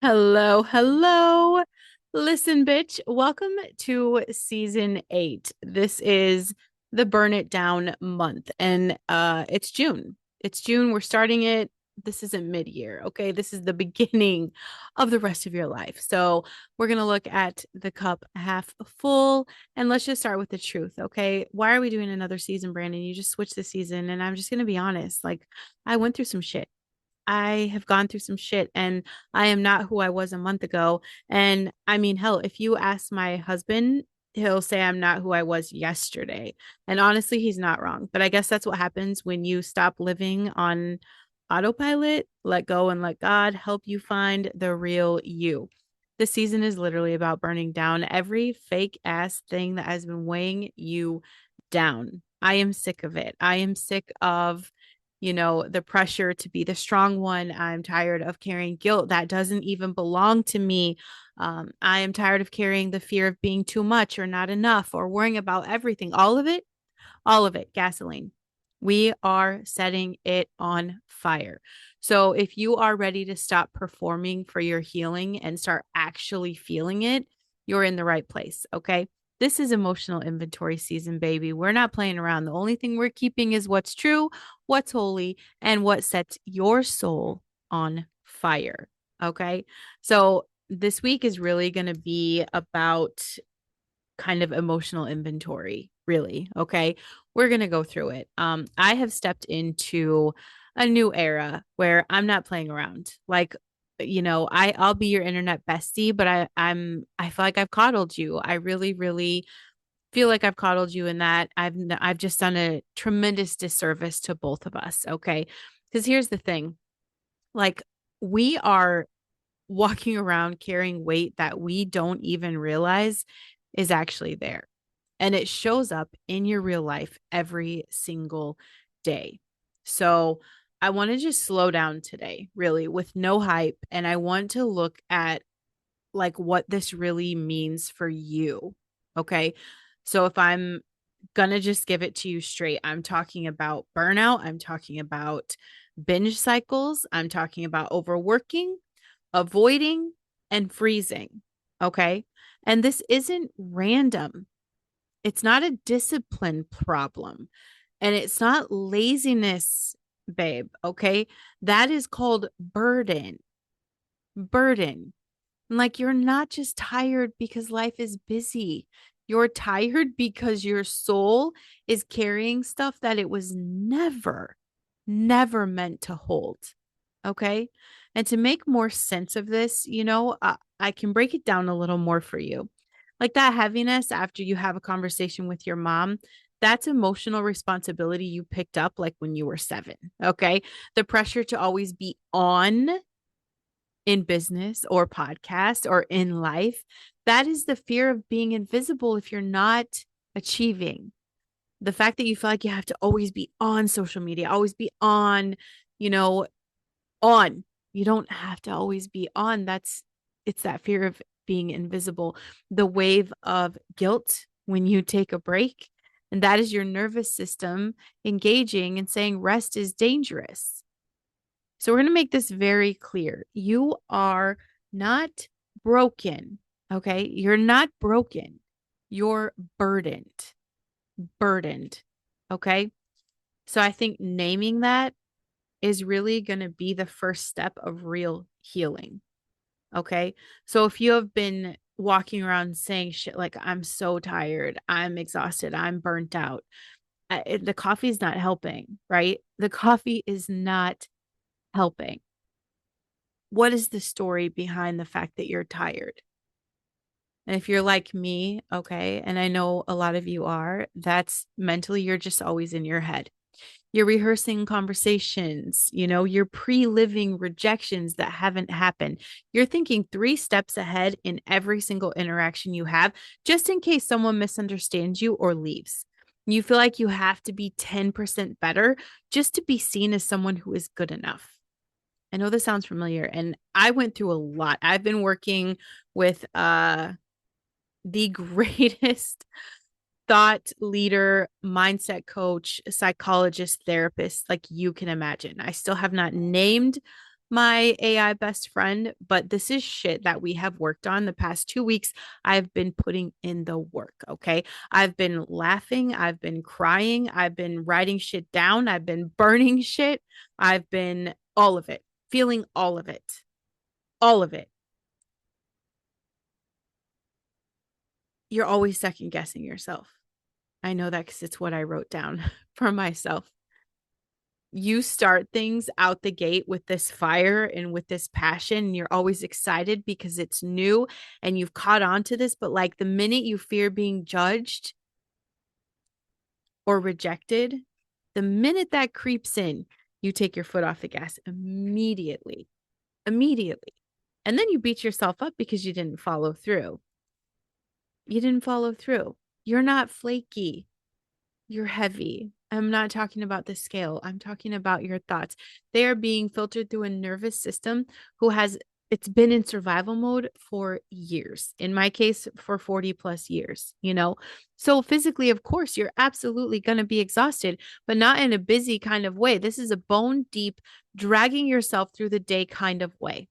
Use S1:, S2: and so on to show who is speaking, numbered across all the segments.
S1: Hello, hello. Listen, bitch, welcome to season 8. This is the Burn It Down month, and it's June. It's June. We're starting it. This isn't mid-year, okay? This is the beginning of the rest of your life. So, we're going to look at the cup half full, and let's just start with the truth, okay? Why are we doing another season, Brandon? You just switched the season, and I'm just going to be honest. Like, I went through some shit. I have gone through some shit and I am not who I was a month ago. And I mean, hell, if you ask my husband, he'll say I'm not who I was yesterday. And honestly, he's not wrong. But I guess that's what happens when you stop living on autopilot, let go and let God help you find the real you. The season is literally about burning down every fake ass thing that has been weighing you down. I am sick of it. I am sick of the pressure to be the strong one. I'm tired of carrying guilt that doesn't even belong to me. I am tired of carrying the fear of being too much or not enough or worrying about everything. All of it, gasoline. We are setting it on fire. So if you are ready to stop performing for your healing and start actually feeling it, you're in the right place. Okay. This is emotional inventory season, baby. We're not playing around. The only thing we're keeping is what's true, what's holy, and what sets your soul on fire. Okay. So this week is really going to be about kind of emotional inventory, really. Okay. We're going to go through it. I have stepped into a new era where I'm not playing around. Like, I'll be your internet bestie, but I feel like I've coddled you. I really, really feel like I've coddled you in that I've just done a tremendous disservice to both of us. Okay. Because here's the thing. Like, we are walking around carrying weight that we don't even realize is actually there. And it shows up in your real life every single day. So I want to just slow down today, really, with no hype. And I want to look at like what this really means for you. Okay. So if I'm gonna just give it to you straight, I'm talking about burnout, I'm talking about binge cycles, I'm talking about overworking, avoiding, and freezing. Okay. And this isn't random. It's not a discipline problem. And it's not laziness, babe. Okay. That is called burden. Burden. Like, you're not just tired because life is busy. You're tired because your soul is carrying stuff that it was never meant to hold. Okay. And to make more sense of this, I can break it down a little more for you. Like that heaviness after you have a conversation with your mom, that's emotional responsibility you picked up like when you were 7. Okay. The pressure to always be on in business or podcast or in life, that is the fear of being invisible if you're not achieving. The fact that you feel like you have to always be on social media, always be on, you know, on. You don't have to always be on. It's that fear of being invisible. The wave of guilt when you take a break. And that is your nervous system engaging and saying rest is dangerous. So we're going to make this very clear. You are not broken. Okay. You're not broken. You're burdened. Burdened. Okay. So I think naming that is really going to be the first step of real healing. Okay. So if you have been walking around saying shit like, I'm so tired, I'm exhausted, I'm burnt out, the coffee's not helping, right? The coffee is not helping. What is the story behind the fact that you're tired? And if you're like me, okay, and I know a lot of you are, that's mentally, you're just always in your head. You're rehearsing conversations, you're pre living rejections that haven't happened. You're thinking 3 steps ahead in every single interaction you have, just in case someone misunderstands you or leaves. You feel like you have to be 10% better just to be seen as someone who is good enough. I know this sounds familiar, and I went through a lot. I've been working with the greatest thought leader, mindset coach, psychologist, therapist like you can imagine. I still have not named my AI best friend, but this is shit that we have worked on the past 2 weeks. I've been putting in the work. Okay. I've been laughing. I've been crying. I've been writing shit down. I've been burning shit. I've been all of it, feeling all of it, all of it. You're always second guessing yourself. I know that because it's what I wrote down for myself. You start things out the gate with this fire and with this passion, and you're always excited because it's new and you've caught on to this. But like the minute you fear being judged or rejected, the minute that creeps in, you take your foot off the gas immediately, immediately. And then you beat yourself up because you didn't follow through. You didn't follow through. You're not flaky. You're heavy. I'm not talking about the scale. I'm talking about your thoughts. They are being filtered through a nervous system who has it's been in survival mode for years. In my case, for 40 plus years, you know? So physically, of course, you're absolutely going to be exhausted, but not in a busy kind of way. This is a bone deep, dragging yourself through the day kind of way.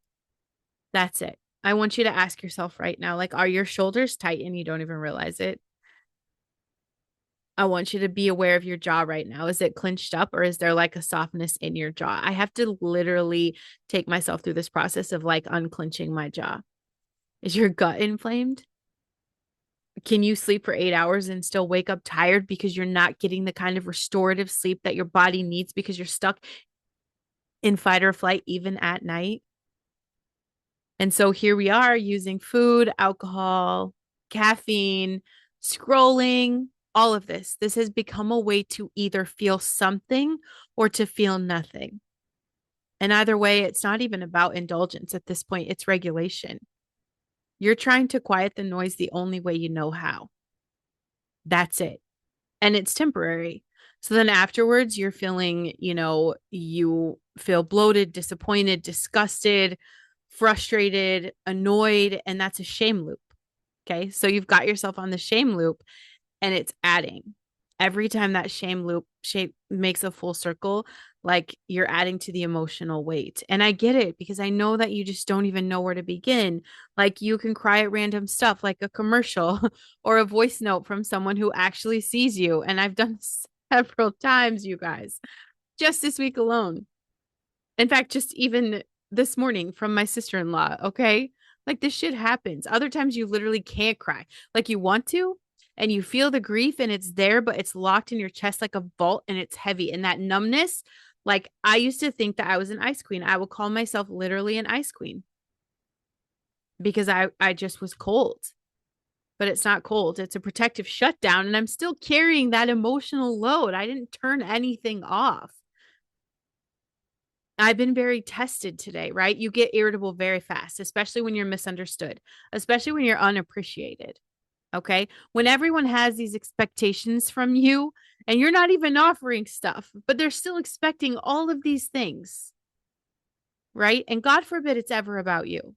S1: That's it. I want you to ask yourself right now, like, are your shoulders tight and you don't even realize it? I want you to be aware of your jaw right now. Is it clenched up or is there like a softness in your jaw? I have to literally take myself through this process of like unclenching my jaw. Is your gut inflamed? Can you sleep for 8 hours and still wake up tired because you're not getting the kind of restorative sleep that your body needs because you're stuck in fight or flight even at night? And so here we are using food, alcohol, caffeine, scrolling, all of this. This has become a way to either feel something or to feel nothing. And either way, it's not even about indulgence at this point, it's regulation. You're trying to quiet the noise the only way you know how. That's it. And it's temporary. So then afterwards, you're feeling, you feel bloated, disappointed, disgusted, frustrated, annoyed, and that's a shame loop. Okay. So you've got yourself on the shame loop and it's adding. Every time that shame loop shape makes a full circle, like you're adding to the emotional weight. And I get it because I know that you just don't even know where to begin. Like you can cry at random stuff like a commercial or a voice note from someone who actually sees you. And I've done several times, you guys, just this week alone. In fact, just even this morning from my sister-in-law, okay? Like this shit happens. Other times you literally can't cry. Like you want to and you feel the grief and it's there, but it's locked in your chest like a vault and it's heavy. And that numbness, like I used to think that I was an ice queen. I would call myself literally an ice queen because I just was cold. But it's not cold. It's a protective shutdown and I'm still carrying that emotional load. I didn't turn anything off. I've been very tested today, right? You get irritable very fast, especially when you're misunderstood, especially when you're unappreciated. Okay. When everyone has these expectations from you and you're not even offering stuff, but they're still expecting all of these things, right? And God forbid it's ever about you.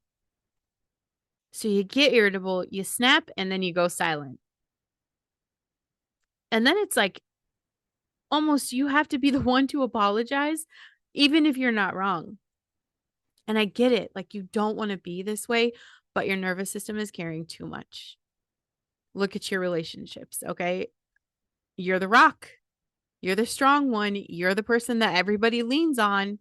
S1: So you get irritable, you snap, and then you go silent. And then it's like almost you have to be the one to apologize, even if you're not wrong. And I get it. Like you don't want to be this way, but your nervous system is carrying too much. Look at your relationships. Okay. You're the rock. You're the strong one. You're the person that everybody leans on.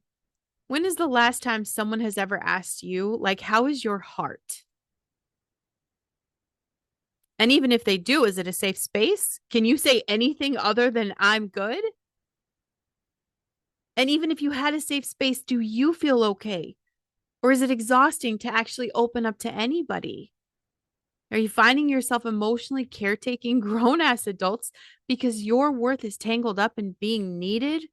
S1: When is the last time someone has ever asked you, like, how is your heart? And even if they do, is it a safe space? Can you say anything other than I'm good? And even if you had a safe space, do you feel okay? Or is it exhausting to actually open up to anybody? Are you finding yourself emotionally caretaking grown ass adults because your worth is tangled up in being needed?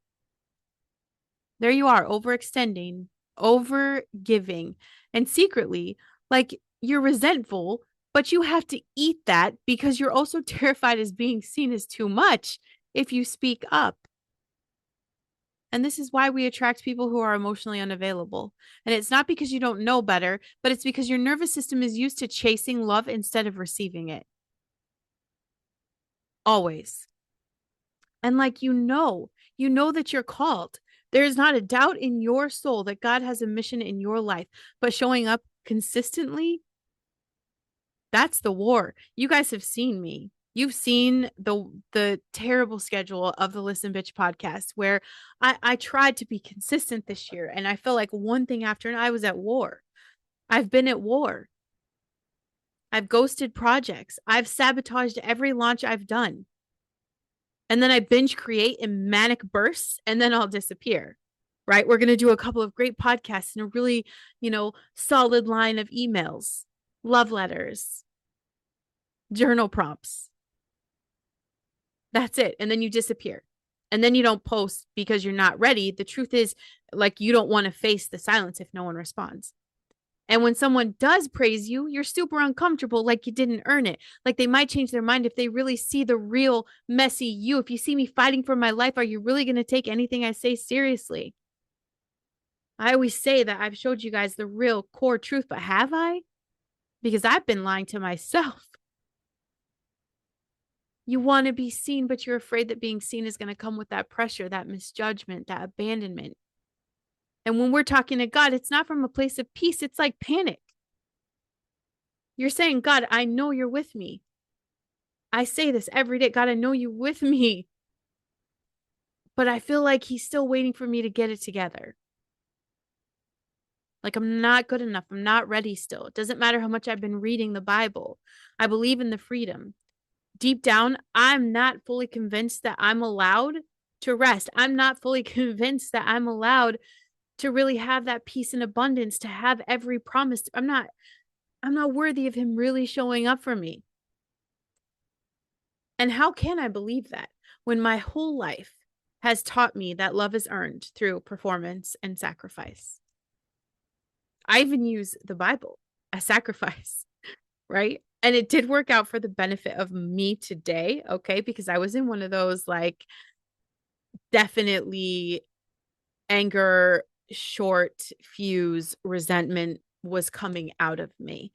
S1: There you are, overextending, over giving, and secretly, like you're resentful, but you have to eat that because you're also terrified as being seen as too much if you speak up. And this is why we attract people who are emotionally unavailable. And it's not because you don't know better, but it's because your nervous system is used to chasing love instead of receiving it. Always. And like, you know that you're called. There is not a doubt in your soul that God has a mission in your life, but showing up consistently, that's the war. You guys have seen me. You've seen the terrible schedule of the Listen Bitch podcast where I tried to be consistent this year, and I feel like one thing after and I was at war. I've been at war. I've ghosted projects. I've sabotaged every launch I've done. And then I binge create in manic bursts, and then I'll disappear. Right? We're going to do a couple of great podcasts and a really, solid line of emails, love letters, journal prompts. That's it. And then you disappear. And then you don't post because you're not ready. The truth is, like, you don't want to face the silence if no one responds. And when someone does praise you, you're super uncomfortable, like you didn't earn it. Like they might change their mind if they really see the real messy you. If you see me fighting for my life, are you really going to take anything I say seriously? I always say that I've showed you guys the real core truth, but have I? Because I've been lying to myself. You want to be seen, but you're afraid that being seen is going to come with that pressure, that misjudgment, that abandonment. And when we're talking to God, it's not from a place of peace. It's like panic. You're saying, God, I know you're with me. I say this every day. God, I know you're with me. But I feel like he's still waiting for me to get it together. Like I'm not good enough. I'm not ready still. It doesn't matter how much I've been reading the Bible. I believe in the freedom. Deep down, I'm not fully convinced that I'm allowed to rest. I'm not fully convinced that I'm allowed to really have that peace and abundance, to have every promise. I'm not worthy of him really showing up for me. And how can I believe that when my whole life has taught me that love is earned through performance and sacrifice? I even use the Bible as sacrifice, right? And it did work out for the benefit of me today, okay? Because I was in one of those, like, definitely anger, short fuse, resentment was coming out of me.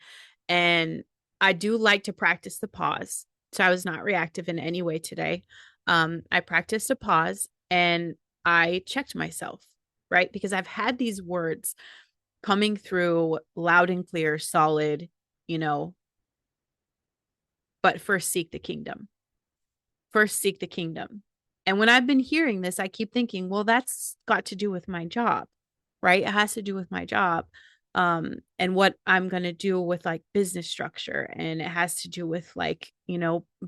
S1: And I do like to practice the pause. So I was not reactive in any way today. I practiced a pause and I checked myself, right? Because I've had these words coming through loud and clear, solid, but first seek the kingdom. First seek the kingdom. And when I've been hearing this, I keep thinking, well, that's got to do with my job, right? It has to do with my job. And what I'm going to do with like business structure. And it has to do with like,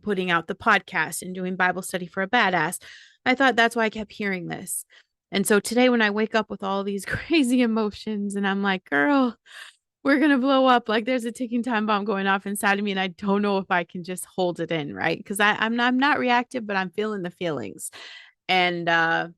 S1: putting out the podcast and doing Bible study for a badass. I thought that's why I kept hearing this. And so today when I wake up with all these crazy emotions and I'm like, girl, we're going to blow up. Like there's a ticking time bomb going off inside of me. And I don't know if I can just hold it in. Right. Because I'm not reactive, but I'm feeling the feelings. And I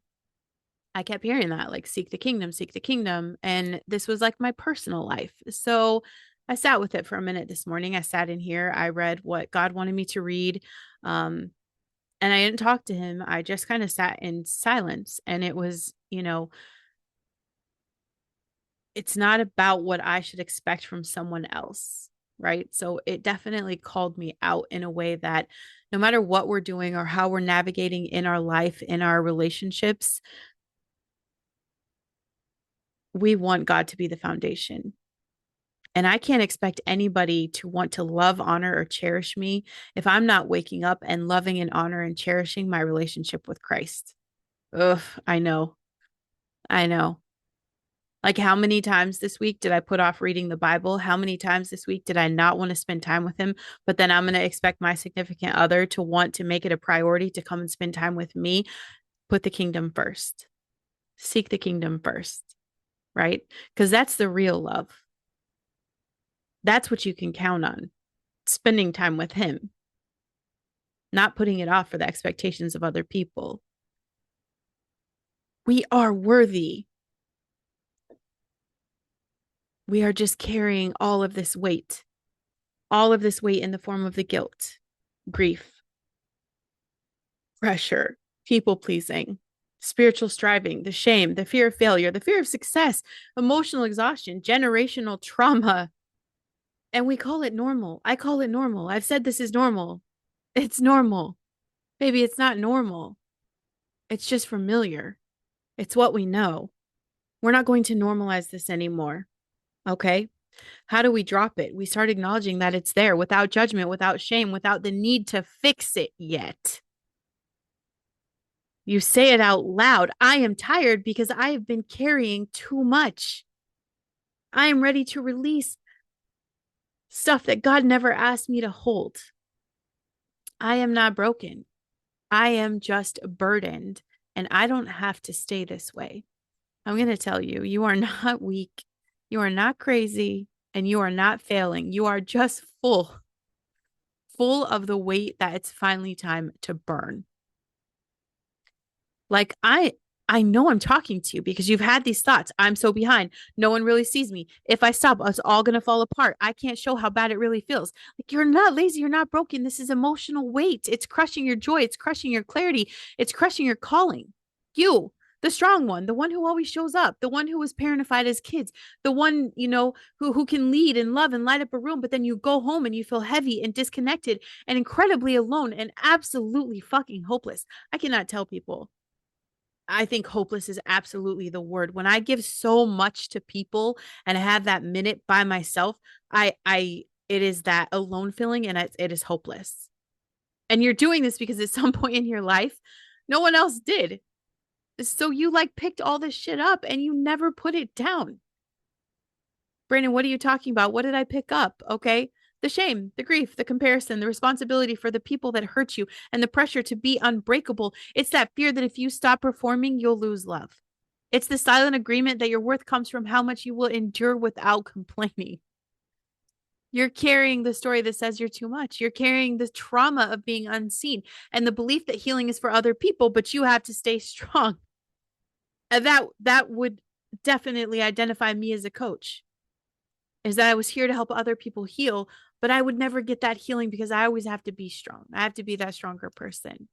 S1: kept hearing that, like, seek the kingdom, seek the kingdom. And this was like my personal life. So I sat with it for a minute this morning. I sat in here. I read what God wanted me to read. And I didn't talk to him. I just kind of sat in silence. And it was, it's not about what I should expect from someone else. Right. So it definitely called me out in a way that no matter what we're doing or how we're navigating in our life, in our relationships, we want God to be the foundation. And I can't expect anybody to want to love, honor, or cherish me if I'm not waking up and loving and honor and cherishing my relationship with Christ. Ugh, I know. I know. Like, how many times this week did I put off reading the Bible? How many times this week did I not want to spend time with him? But then I'm going to expect my significant other to want to make it a priority to come and spend time with me. Put the kingdom first. Seek the kingdom first, right? Because that's the real love. That's what you can count on. Spending time with him, not putting it off for the expectations of other people. We are worthy. We are just carrying all of this weight in the form of the guilt, grief, pressure, people pleasing, spiritual striving, the shame, the fear of failure, the fear of success, emotional exhaustion, generational trauma. And we call it normal. I call it normal. I've said this is normal. It's normal. Baby, it's not normal. It's just familiar. It's what we know. We're not going to normalize this anymore. Okay. How do we drop it? We start acknowledging that it's there without judgment, without shame, without the need to fix it yet. You say it out loud. I am tired because I have been carrying too much. I am ready to release stuff that God never asked me to hold. I am not broken. I am just burdened, and I don't have to stay this way. I'm going to tell you, you are not weak. You are not crazy, and you are not failing. You are just full of the weight that it's finally time to burn. Like I know I'm talking to you because you've had these thoughts. I'm so behind. No one really sees me. If I stop, it's all going to fall apart. I can't show how bad it really feels. Like you're not lazy, you're not broken. This is emotional weight. It's crushing your joy, it's crushing your clarity, it's crushing your calling. You, the strong one, the one who always shows up, the one who was parentified as kids, the one, who can lead and love and light up a room, but then you go home and you feel heavy and disconnected and incredibly alone and absolutely fucking hopeless. I cannot tell people. I think hopeless is absolutely the word. When I give so much to people and I have that minute by myself, it is that alone feeling, and it is hopeless. And you're doing this because at some point in your life, no one else did. So you like picked all this shit up and you never put it down. Brandon, what are you talking about? What did I pick up? Okay. The shame, the grief, the comparison, the responsibility for the people that hurt you, and the pressure to be unbreakable. It's that fear that if you stop performing, you'll lose love. It's the silent agreement that your worth comes from how much you will endure without complaining. You're carrying the story that says you're too much. You're carrying the trauma of being unseen and the belief that healing is for other people, but you have to stay strong. And that would definitely identify me as a coach, is that I was here to help other people heal, but I would never get that healing because I always have to be strong. I have to be that stronger person.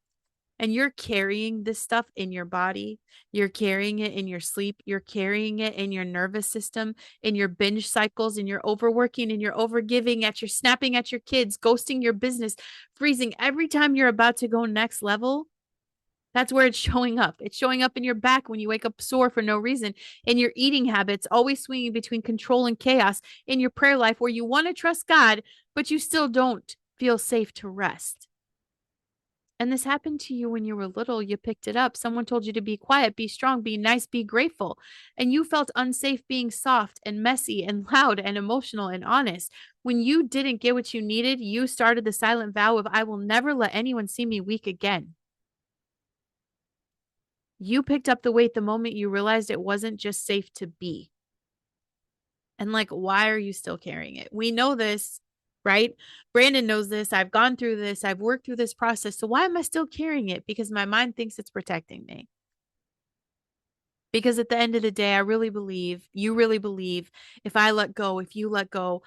S1: And you're carrying this stuff in your body. You're carrying it in your sleep. You're carrying it in your nervous system, in your binge cycles, in your overworking, in your overgiving, at your snapping at your kids, ghosting your business, freezing every time you're about to go next level. That's where it's showing up. It's showing up in your back when you wake up sore for no reason, in your eating habits, always swinging between control and chaos, in your prayer life where you want to trust God, but you still don't feel safe to rest. And this happened to you when you were little. You picked it up. Someone told you to be quiet, be strong, be nice, be grateful. And you felt unsafe being soft and messy and loud and emotional and honest. When you didn't get what you needed, you started the silent vow of, I will never let anyone see me weak again. You picked up the weight the moment you realized it wasn't just safe to be. And like, why are you still carrying it? We know this, right? Brandon knows this. I've gone through this. I've worked through this process. So why am I still carrying it? Because my mind thinks it's protecting me. Because at the end of the day, I really believe, you really believe, if I let go, if you let go,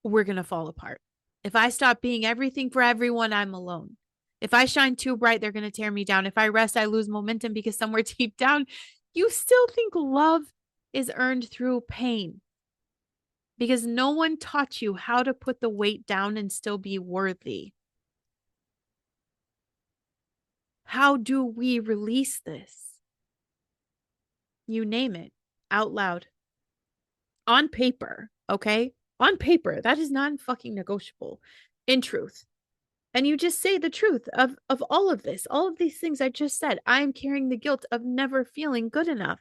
S1: we're going to fall apart. If I stop being everything for everyone, I'm alone. If I shine too bright, they're going to tear me down. If I rest, I lose momentum because somewhere deep down, you still think love is earned through pain. Because no one taught you how to put the weight down and still be worthy. How do we release this? You name it out loud. On paper, okay? On paper, that is not fucking negotiable. In truth. And you just say the truth of all of this, all of these things I just said. I'm carrying the guilt of never feeling good enough.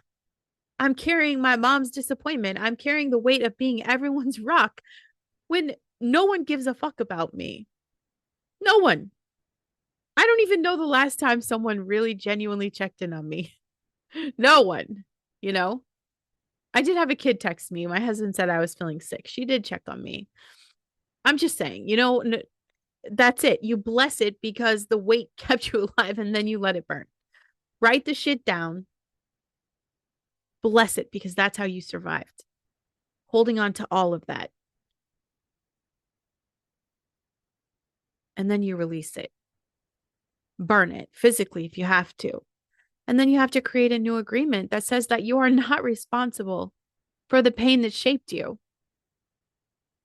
S1: I'm carrying my mom's disappointment. I'm carrying the weight of being everyone's rock when no one gives a fuck about me. No one. I don't even know the last time someone really genuinely checked in on me. No one, you know? I did have a kid text me. My husband said I was feeling sick. She did check on me. I'm just saying, that's it. You bless it because the weight kept you alive and then you let it burn. Write the shit down. Bless it because that's how you survived. Holding on to all of that. And then you release it. Burn it physically if you have to. And then you have to create a new agreement that says that you are not responsible for the pain that shaped you.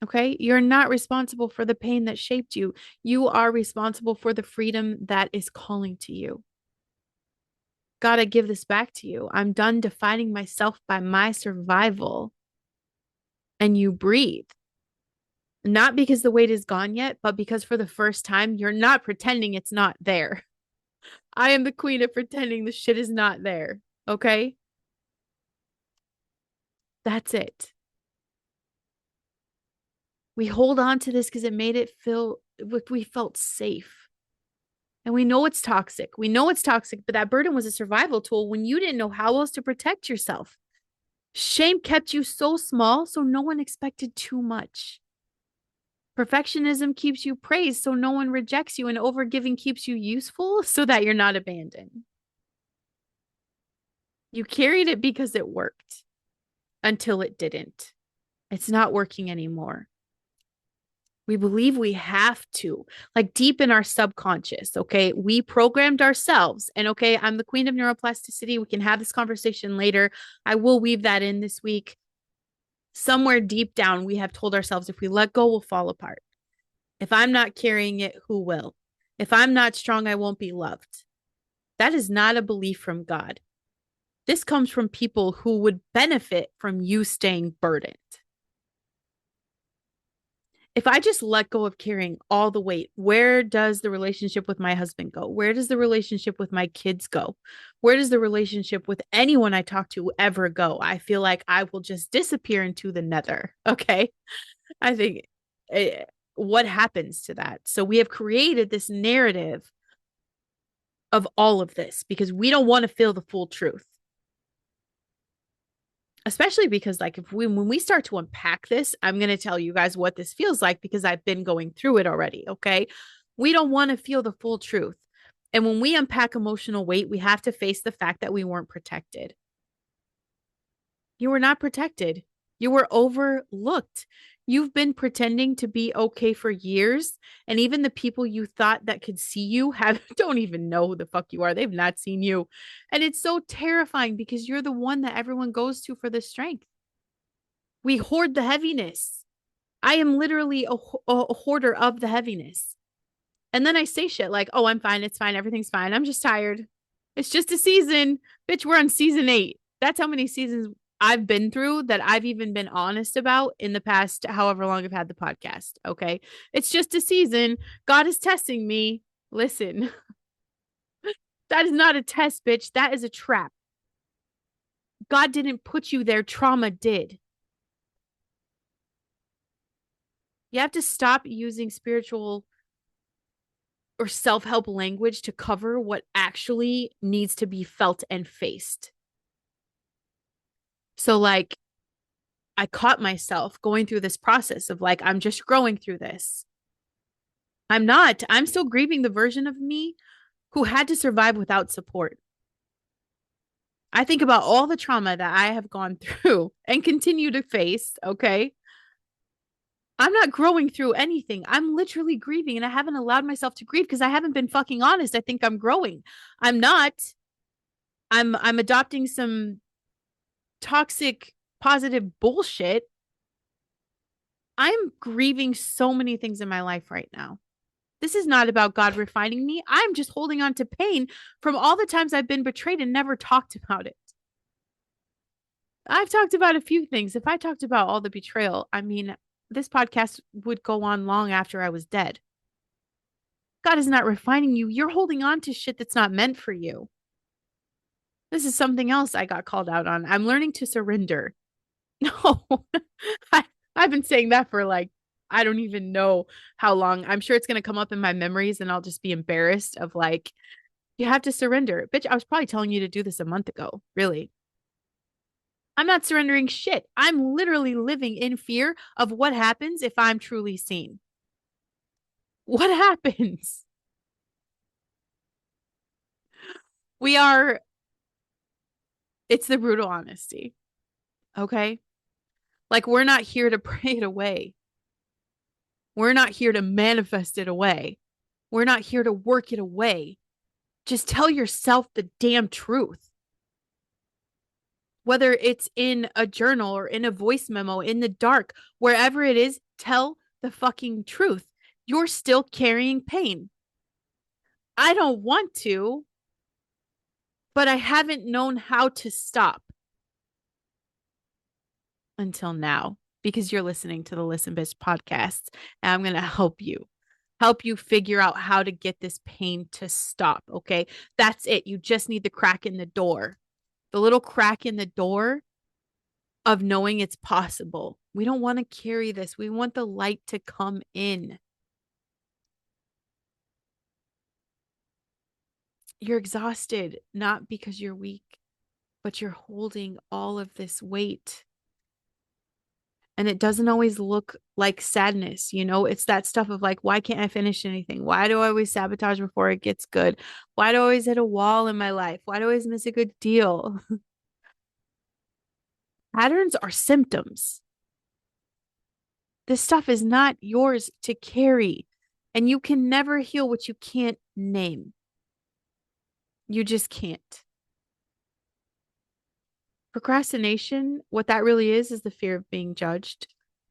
S1: Okay? You're not responsible for the pain that shaped you. You are responsible for the freedom that is calling to you. God, I give this back to you. I'm done defining myself by my survival. And you breathe. Not because the weight is gone yet, but because for the first time, you're not pretending it's not there. I am the queen of pretending the shit is not there. Okay? That's it. We hold on to this because it made it feel we felt safe. And we know it's toxic. We know it's toxic, but that burden was a survival tool when you didn't know how else to protect yourself. Shame kept you so small, so no one expected too much. Perfectionism keeps you praised, so no one rejects you, and overgiving keeps you useful so that you're not abandoned. You carried it because it worked until it didn't. It's not working anymore. We believe we have to, like deep in our subconscious. Okay. We programmed ourselves. And okay, I'm the queen of neuroplasticity. We can have this conversation later. I will weave that in this week. Somewhere deep down, we have told ourselves if we let go, we'll fall apart. If I'm not carrying it, who will? If I'm not strong, I won't be loved. That is not a belief from God. This comes from people who would benefit from you staying burdened. If I just let go of carrying all the weight, where does the relationship with my husband go? Where does the relationship with my kids go? Where does the relationship with anyone I talk to ever go? I feel like I will just disappear into the nether. Okay. I think what happens to that? So we have created this narrative of all of this because we don't want to feel the full truth. Especially because like when we start to unpack this, I'm going to tell you guys what this feels like because I've been going through it already. Okay. We don't want to feel the full truth. And when we unpack emotional weight, we have to face the fact that we weren't protected. You were not protected. You were overlooked. You've been pretending to be okay for years. And even the people you thought that could see you don't even know who the fuck you are. They've not seen you. And it's so terrifying because you're the one that everyone goes to for the strength. We hoard the heaviness. I am literally a hoarder of the heaviness. And then I say shit like, oh, I'm fine. It's fine. Everything's fine. I'm just tired. It's just a season. Bitch, we're on season 8. That's how many seasons I've been through that I've even been honest about in the past, however long I've had the podcast. Okay. It's just a season. God is testing me. Listen, that is not a test, bitch. That is a trap. God didn't put you there. Trauma did. You have to stop using spiritual or self-help language to cover what actually needs to be felt and faced. So like I caught myself going through this process of like, I'm just growing through this. I'm not. I'm still grieving the version of me who had to survive without support. I think about all the trauma that I have gone through and continue to face. Okay. I'm not growing through anything. I'm literally grieving and I haven't allowed myself to grieve because I haven't been fucking honest. I think I'm growing. I'm not. I'm adopting some toxic positive bullshit. I'm grieving so many things in my life right now. This is not about God refining me. I'm just holding on to pain from all the times I've been betrayed and never talked about it. I've talked about a few things. If I talked about all the betrayal, I mean, this podcast would go on long after I was dead. God is not refining you. You're holding on to shit that's not meant for you. This is something else I got called out on. I'm learning to surrender. No, I've been saying that for like, I don't even know how long. I'm sure it's going to come up in my memories and I'll just be embarrassed of like, you have to surrender. Bitch, I was probably telling you to do this a month ago. Really. I'm not surrendering shit. I'm literally living in fear of what happens if I'm truly seen. What happens? We are, it's the brutal honesty. Okay. Like, we're not here to pray it away. We're not here to manifest it away. We're not here to work it away. Just tell yourself the damn truth. Whether it's in a journal or in a voice memo, in the dark, wherever it is, tell the fucking truth. You're still carrying pain. I don't want to. but I haven't known how to stop until now because you're listening to the Listen Bitch podcast. And I'm going to help you figure out how to get this pain to stop. Okay. That's it. You just need the crack in the door, the little crack in the door of knowing it's possible. We don't want to carry this. We want the light to come in. You're exhausted, not because you're weak, but you're holding all of this weight. And it doesn't always look like sadness. It's that stuff of like, why can't I finish anything? Why do I always sabotage before it gets good? Why do I always hit a wall in my life? Why do I always miss a good deal? Patterns are symptoms. This stuff is not yours to carry. And you can never heal what you can't name. You just can't. Procrastination, what that really is the fear of being judged.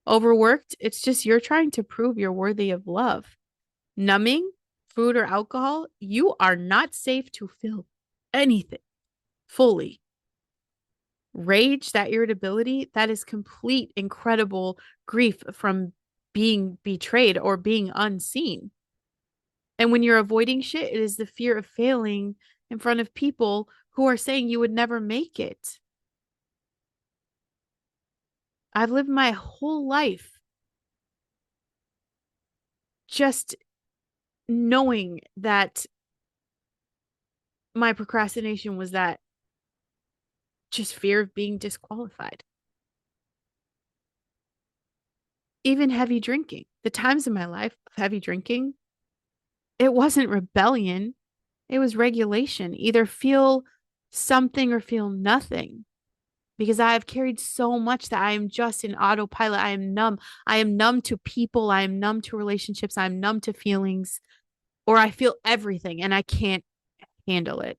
S1: Overworked, it's just you're trying to prove you're worthy of love. Numbing, food or alcohol, you are not safe to feel anything fully. Rage, that irritability, that is complete, incredible grief from being betrayed or being unseen. And when you're avoiding shit, it is the fear of failing in front of people who are saying you would never make it. I've lived my whole life just knowing that my procrastination was that just fear of being disqualified. Even heavy drinking, the times in my life of heavy drinking, it wasn't rebellion, it was regulation. Either feel something or feel nothing. Because I have carried so much that I am just in autopilot. I am numb. I am numb to people. I am numb to relationships. I'm numb to feelings, or I feel everything and I can't handle it.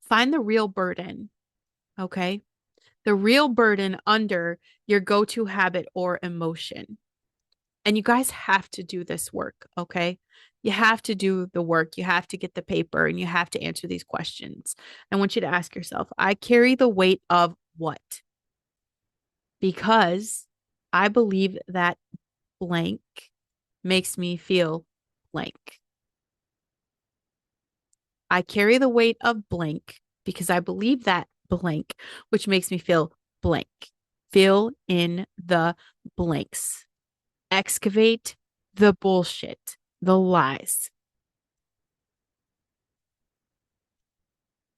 S1: Find the real burden. Okay. The real burden under your go-to habit or emotion. And you guys have to do this work. Okay. You have to do the work. You have to get the paper and you have to answer these questions. I want you to ask yourself, I carry the weight of what? Because I believe that blank makes me feel blank. I carry the weight of blank because I believe that blank, which makes me feel blank. Fill in the blanks. Excavate the bullshit, the lies.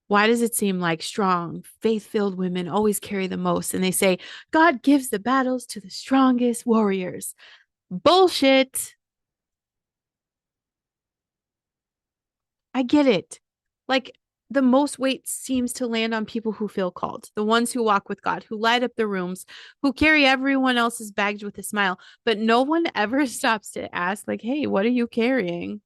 S1: Why does it seem like strong, faith-filled women always carry the most? And they say, God gives the battles to the strongest warriors. Bullshit. I get it. Like the most weight seems to land on people who feel called, the ones who walk with God, who light up the rooms, who carry everyone else's baggage with a smile. But no one ever stops to ask, like, hey, what are you carrying?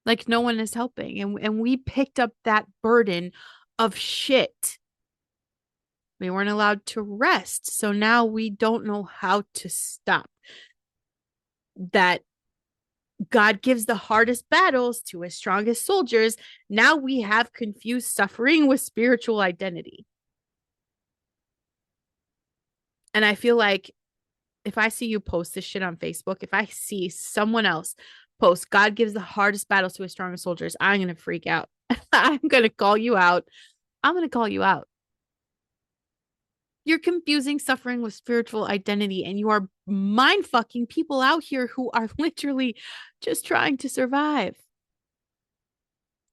S1: Like no one is helping. And we picked up that burden of shit. We weren't allowed to rest. So now we don't know how to stop. That God gives the hardest battles to his strongest soldiers. Now we have confused suffering with spiritual identity. And I feel like if I see you post this shit on Facebook, if I see someone else post, God gives the hardest battles to his strongest soldiers, I'm going to freak out. I'm going to call you out. I'm going to call you out. You're confusing suffering with spiritual identity, and you are mind fucking people out here who are literally just trying to survive.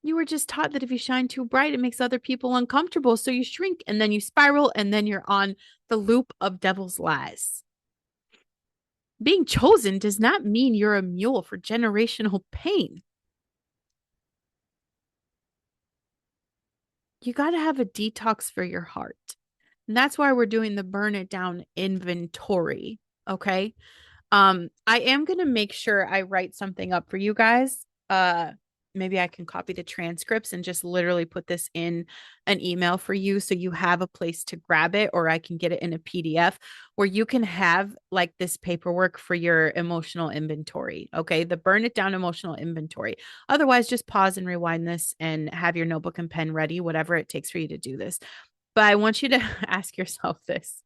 S1: You were just taught that if you shine too bright, it makes other people uncomfortable. So you shrink and then you spiral, and then you're on the loop of devil's lies. Being chosen does not mean you're a mule for generational pain. You got to have a detox for your heart. And that's why we're doing the burn it down inventory. Okay. I am going to make sure I write something up for you guys. maybe I can copy the transcripts and just literally put this in an email for you so you have a place to grab it, or I can get it in a PDF where you can have like this paperwork for your emotional inventory. Okay. The burn it down emotional inventory. Otherwise, just pause and rewind this and have your notebook and pen ready, whatever it takes for you to do this. But I want you to ask yourself this: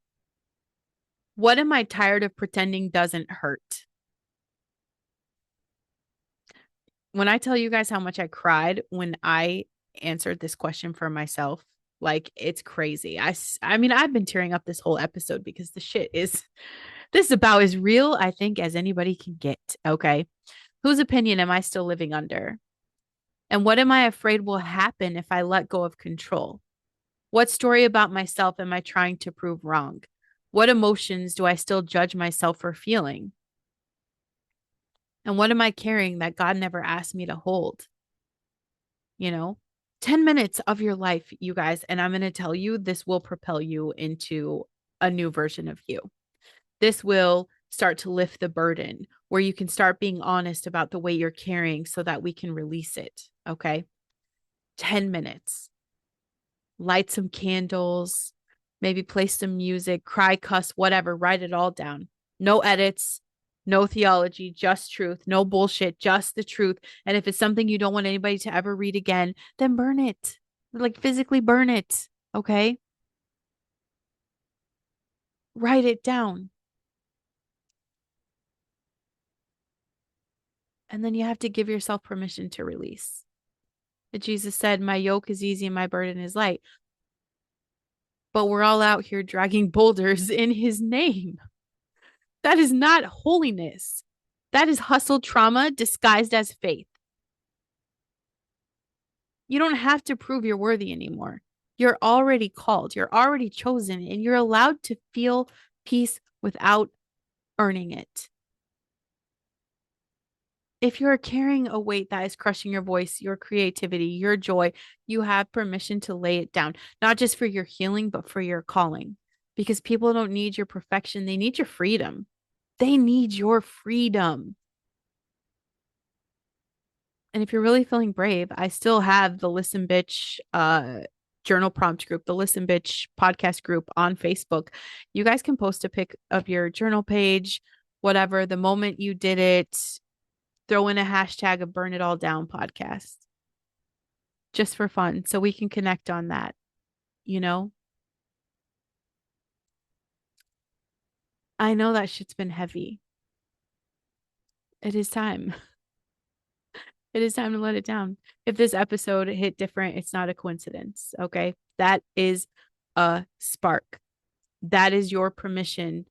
S1: what am I tired of pretending doesn't hurt? When I tell you guys how much I cried when I answered this question for myself, like it's crazy. I mean, I've been tearing up this whole episode because the shit is this is about as real, I think, as anybody can get. Okay. Whose opinion am I still living under? And what am I afraid will happen if I let go of control? What story about myself am I trying to prove wrong? What emotions do I still judge myself for feeling? And what am I carrying that God never asked me to hold? You know, 10 minutes of your life, you guys. And I'm going to tell you, this will propel you into a new version of you. This will start to lift the burden where you can start being honest about the way you're carrying so that we can release it. Okay. 10 minutes. Light some candles, maybe play some music, cry, cuss, whatever, write it all down. No edits, no theology, just truth, no bullshit, just the truth. And if it's something you don't want anybody to ever read again, then burn it. Like physically burn it. Okay. Write it down. And then you have to give yourself permission to release. But Jesus said, my yoke is easy and my burden is light. But we're all out here dragging boulders in his name. That is not holiness. That is hustle trauma disguised as faith. You don't have to prove you're worthy anymore. You're already called, you're already chosen, and you're allowed to feel peace without earning it. If you're carrying a weight that is crushing your voice, your creativity, your joy, you have permission to lay it down, not just for your healing, but for your calling. Because people don't need your perfection, they need your freedom. They need your freedom. And if you're really feeling brave, I still have the Listen Bitch journal prompt group, the Listen Bitch podcast group on Facebook. You guys can post a pic of your journal page, whatever, the moment you did it, throw in a hashtag of Burn It All Down podcast just for fun so we can connect on that, you know? I know that shit's been heavy. It is time. It is time to let it down. If this episode hit different, it's not a coincidence. Okay. That is a spark. That is your permission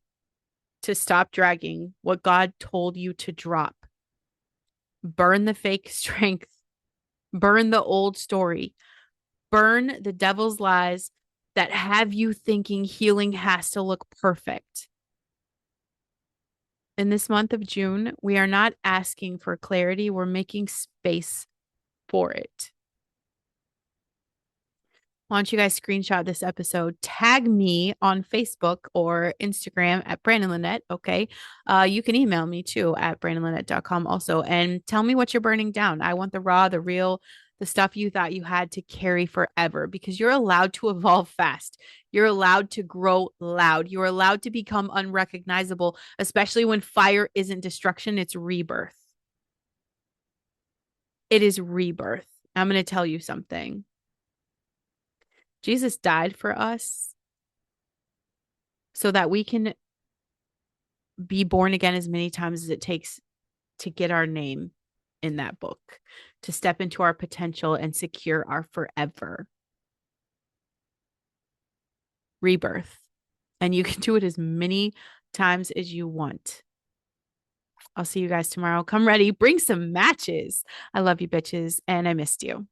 S1: to stop dragging what God told you to drop. Burn the fake strength, burn the old story, burn the devil's lies that have you thinking healing has to look perfect. In this month of June, we are not asking for clarity, we're making space for it. Why don't you guys screenshot this episode, tag me on Facebook or Instagram at Brandon Lynette, okay? You can email me too at brandonlynette.com also, and tell me what you're burning down. I want the raw, the real, the stuff you thought you had to carry forever, because you're allowed to evolve fast. You're allowed to grow loud. You're allowed to become unrecognizable, especially when fire isn't destruction, it's rebirth. It is rebirth. I'm going to tell you something. Jesus died for us so that we can be born again as many times as it takes to get our name in that book, to step into our potential and secure our forever rebirth. And you can do it as many times as you want. I'll see you guys tomorrow. Come ready. Bring some matches. I love you, bitches, and I missed you.